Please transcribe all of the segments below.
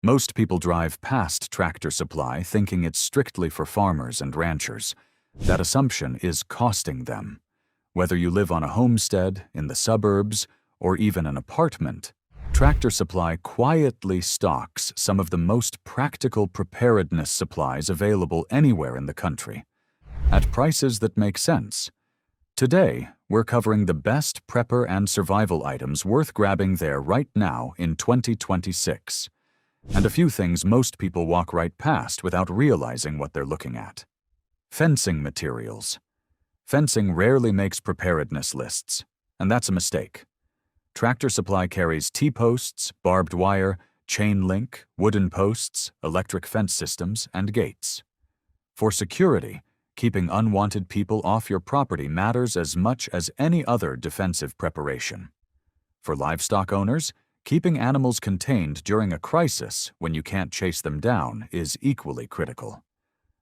Most people drive past Tractor Supply thinking it's strictly for farmers and ranchers. That assumption is costing them. Whether you live on a homestead, in the suburbs, or even an apartment, Tractor Supply quietly stocks some of the most practical preparedness supplies available anywhere in the country, at prices that make sense. Today, we're covering the best prepper and survival items worth grabbing there right now in 2026. And a few things most people walk right past without realizing what they're looking at. Fencing materials. Fencing rarely makes preparedness lists, and that's a mistake. Tractor Supply carries T-posts, barbed wire, chain link, wooden posts, electric fence systems, and gates. For security, keeping unwanted people off your property matters as much as any other defensive preparation. For livestock owners, keeping animals contained during a crisis when you can't chase them down is equally critical.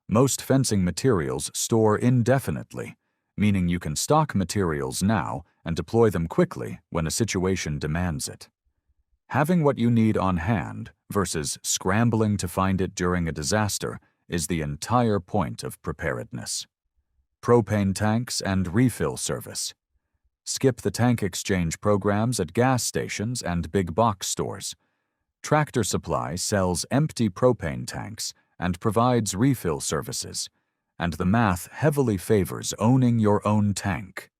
Most fencing materials store indefinitely, meaning you can stock materials now and deploy them quickly when a situation demands it. Having what you need on hand versus scrambling to find it during a disaster is the entire point of preparedness. Propane tanks and refill service. Skip the tank exchange programs at gas stations and big box stores. Tractor Supply sells empty propane tanks and provides refill services, and the math heavily favors owning your own tank.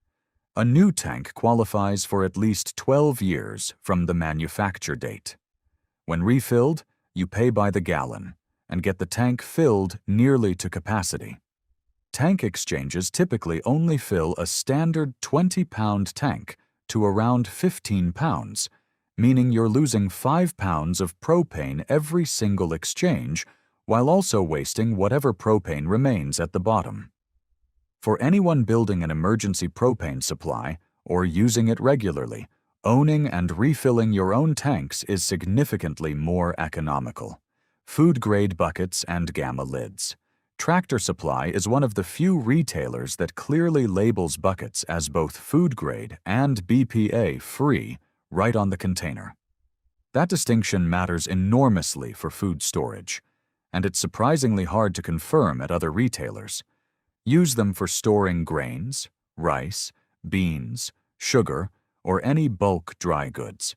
A new tank qualifies for at least 12 years from the manufacture date. When refilled, you pay by the gallon and get the tank filled nearly to capacity. Tank exchanges typically only fill a standard 20-pound tank to around 15 pounds, meaning you're losing 5 pounds of propane every single exchange, while also wasting whatever propane remains at the bottom. For anyone building an emergency propane supply or using it regularly, owning and refilling your own tanks is significantly more economical. Food-grade buckets and gamma lids. Tractor Supply is one of the few retailers that clearly labels buckets as both food-grade and BPA-free right on the container. That distinction matters enormously for food storage, and it's surprisingly hard to confirm at other retailers. Use them for storing grains, rice, beans, sugar, or any bulk dry goods.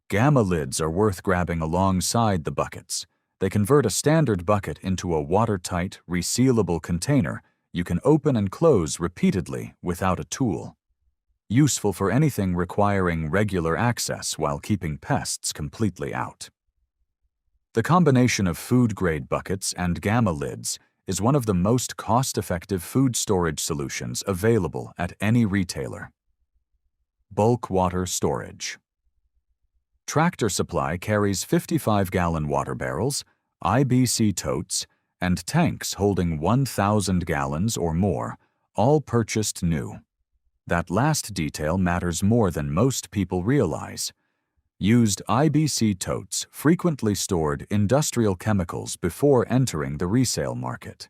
Gamma lids are worth grabbing alongside the buckets. They convert a standard bucket into a watertight, resealable container you can open and close repeatedly without a tool. Useful for anything requiring regular access while keeping pests completely out. The combination of food-grade buckets and gamma lids is one of the most cost-effective food storage solutions available at any retailer. Bulk water storage. Tractor Supply carries 55-gallon water barrels, IBC totes, and tanks holding 1,000 gallons or more, all purchased new. That last detail matters more than most people realize. Used IBC totes frequently stored industrial chemicals before entering the resale market.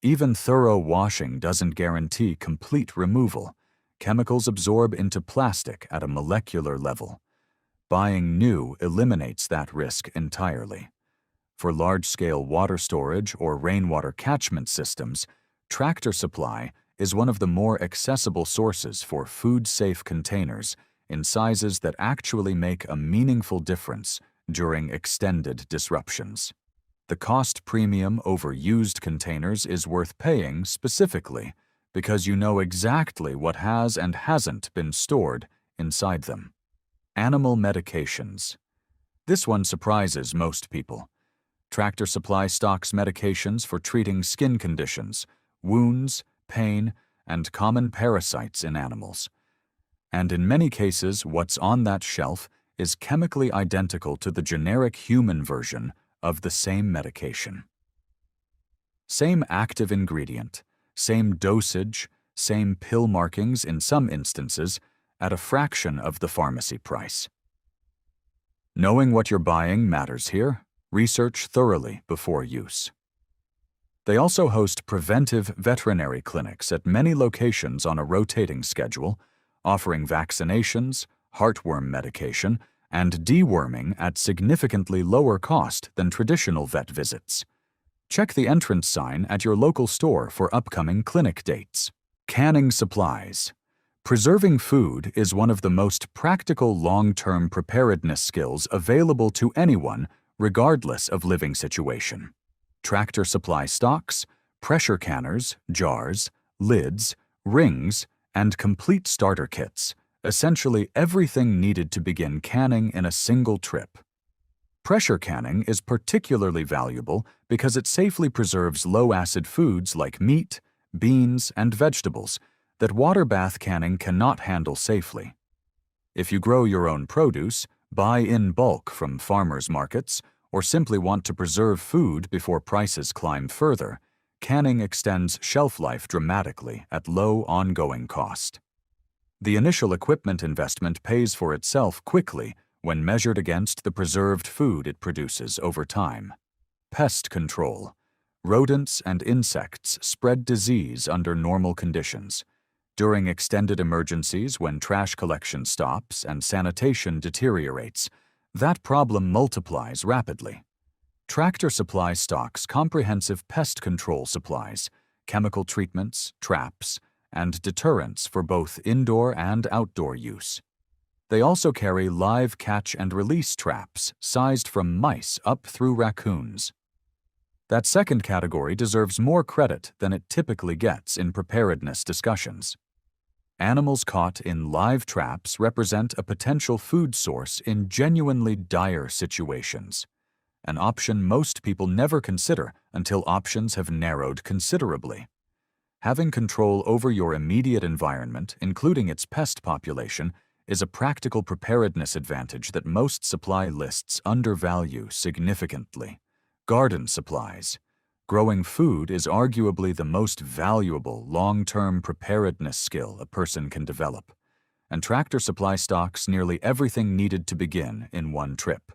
Even thorough washing doesn't guarantee complete removal. Chemicals absorb into plastic at a molecular level. Buying new eliminates that risk entirely. For large-scale water storage or rainwater catchment systems, Tractor Supply is one of the more accessible sources for food-safe containers in sizes that actually make a meaningful difference during extended disruptions. The cost premium over used containers is worth paying specifically because you know exactly what has and hasn't been stored inside them. Animal medications. This one surprises most people. Tractor Supply stocks medications for treating skin conditions, wounds, pain, and common parasites in animals. And in many cases, what's on that shelf is chemically identical to the generic human version of the same medication. Same active ingredient, same dosage, same pill markings in some instances, at a fraction of the pharmacy price. Knowing what you're buying matters here. Research thoroughly before use. They also host preventive veterinary clinics at many locations on a rotating schedule, offering vaccinations, heartworm medication, and deworming at significantly lower cost than traditional vet visits. Check the entrance sign at your local store for upcoming clinic dates. Canning supplies. Preserving food is one of the most practical long-term preparedness skills available to anyone, regardless of living situation. Tractor Supply stocks, pressure canners, jars, lids, rings, and complete starter kits, essentially everything needed to begin canning in a single trip. Pressure canning is particularly valuable because it safely preserves low-acid foods like meat, beans, and vegetables that water bath canning cannot handle safely. If you grow your own produce, buy in bulk from farmers markets, or simply want to preserve food before prices climb further, canning extends shelf life dramatically at low ongoing cost. The initial equipment investment pays for itself quickly when measured against the preserved food it produces over time. Pest control. Rodents and insects spread disease under normal conditions. During extended emergencies when trash collection stops and sanitation deteriorates, that problem multiplies rapidly. Tractor Supply stocks comprehensive pest control supplies, chemical treatments, traps, and deterrents for both indoor and outdoor use. They also carry live catch and release traps sized from mice up through raccoons. That second category deserves more credit than it typically gets in preparedness discussions. Animals caught in live traps represent a potential food source in genuinely dire situations, an option most people never consider until options have narrowed considerably. Having control over your immediate environment, including its pest population, is a practical preparedness advantage that most supply lists undervalue significantly. Garden supplies. Growing food is arguably the most valuable long-term preparedness skill a person can develop, and Tractor Supply stocks nearly everything needed to begin in one trip.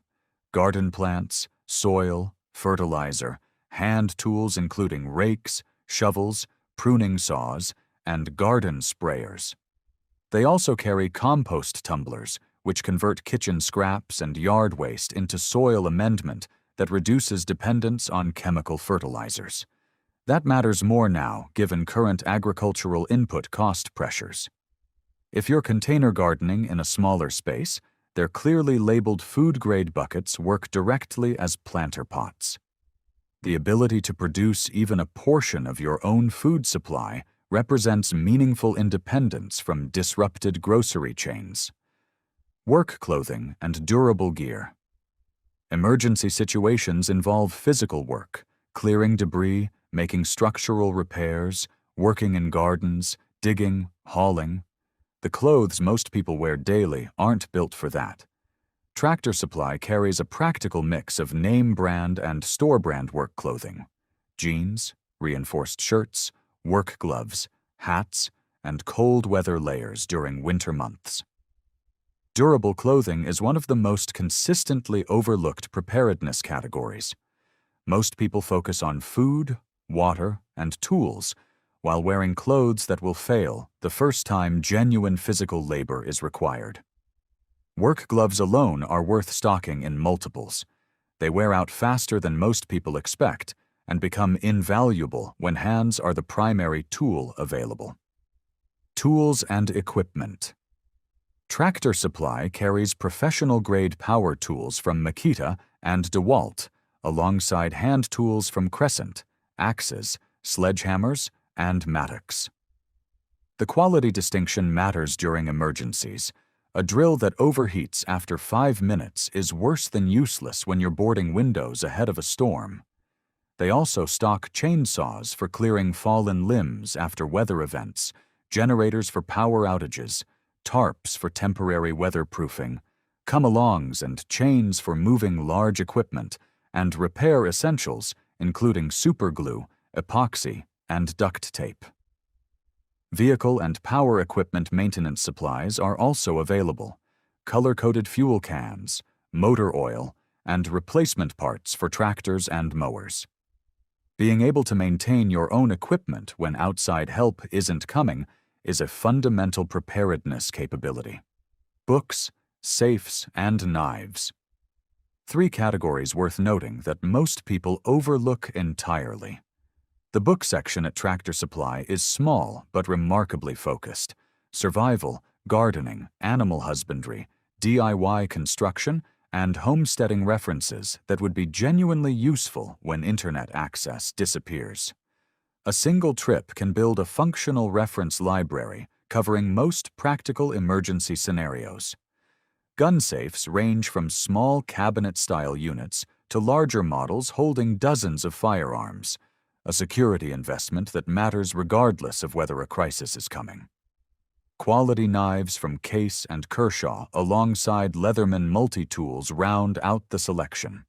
Garden plants, soil, fertilizer, hand tools including rakes, shovels, pruning saws, and garden sprayers. They also carry compost tumblers, which convert kitchen scraps and yard waste into soil amendment that reduces dependence on chemical fertilizers. That matters more now, given current agricultural input cost pressures. If you're container gardening in a smaller space, their clearly labeled food-grade buckets work directly as planter pots. The ability to produce even a portion of your own food supply represents meaningful independence from disrupted grocery chains. Work clothing and durable gear. Emergency situations involve physical work, clearing debris, making structural repairs, working in gardens, digging, hauling. The clothes most people wear daily aren't built for that. Tractor Supply carries a practical mix of name-brand and store-brand work clothing: jeans, reinforced shirts, work gloves, hats, and cold-weather layers during winter months. Durable clothing is one of the most consistently overlooked preparedness categories. Most people focus on food, water, and tools, while wearing clothes that will fail the first time genuine physical labor is required. Work gloves alone are worth stocking in multiples. They wear out faster than most people expect and become invaluable when hands are the primary tool available. Tools and equipment. Tractor Supply carries professional-grade power tools from Makita and DeWalt, alongside hand tools from Crescent, axes, sledgehammers, and mattocks. The quality distinction matters during emergencies. A drill that overheats after 5 minutes is worse than useless when you're boarding windows ahead of a storm. They also stock chainsaws for clearing fallen limbs after weather events, generators for power outages, tarps for temporary weatherproofing, come-alongs and chains for moving large equipment, and repair essentials, including superglue, epoxy, and duct tape. Vehicle and power equipment maintenance supplies are also available: color-coded fuel cans, motor oil, and replacement parts for tractors and mowers. Being able to maintain your own equipment when outside help isn't coming is a fundamental preparedness capability. Books, safes, and knives. 3 categories worth noting that most people overlook entirely. The book section at Tractor Supply is small but remarkably focused. Survival, gardening, animal husbandry, DIY construction, and homesteading references that would be genuinely useful when internet access disappears. A single trip can build a functional reference library covering most practical emergency scenarios. Gun safes range from small cabinet-style units to larger models holding dozens of firearms, a security investment that matters regardless of whether a crisis is coming. Quality knives from Case and Kershaw alongside Leatherman multi-tools round out the selection.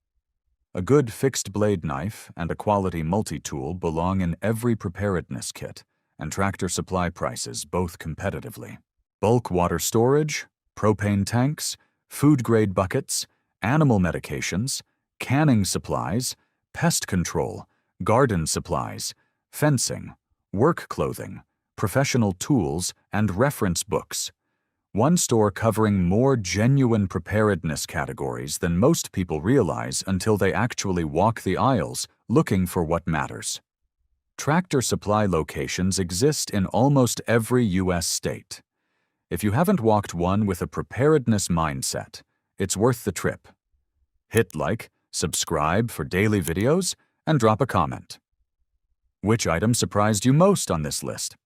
A good fixed-blade knife and a quality multi-tool belong in every preparedness kit, and Tractor Supply prices both competitively. Bulk water storage, propane tanks, food-grade buckets, animal medications, canning supplies, pest control, garden supplies, fencing, work clothing, professional tools, and reference books. One store covering more genuine preparedness categories than most people realize until they actually walk the aisles looking for what matters. Tractor Supply locations exist in almost every U.S. state. If you haven't walked one with a preparedness mindset, it's worth the trip. Hit like, subscribe for daily videos, and drop a comment. Which item surprised you most on this list?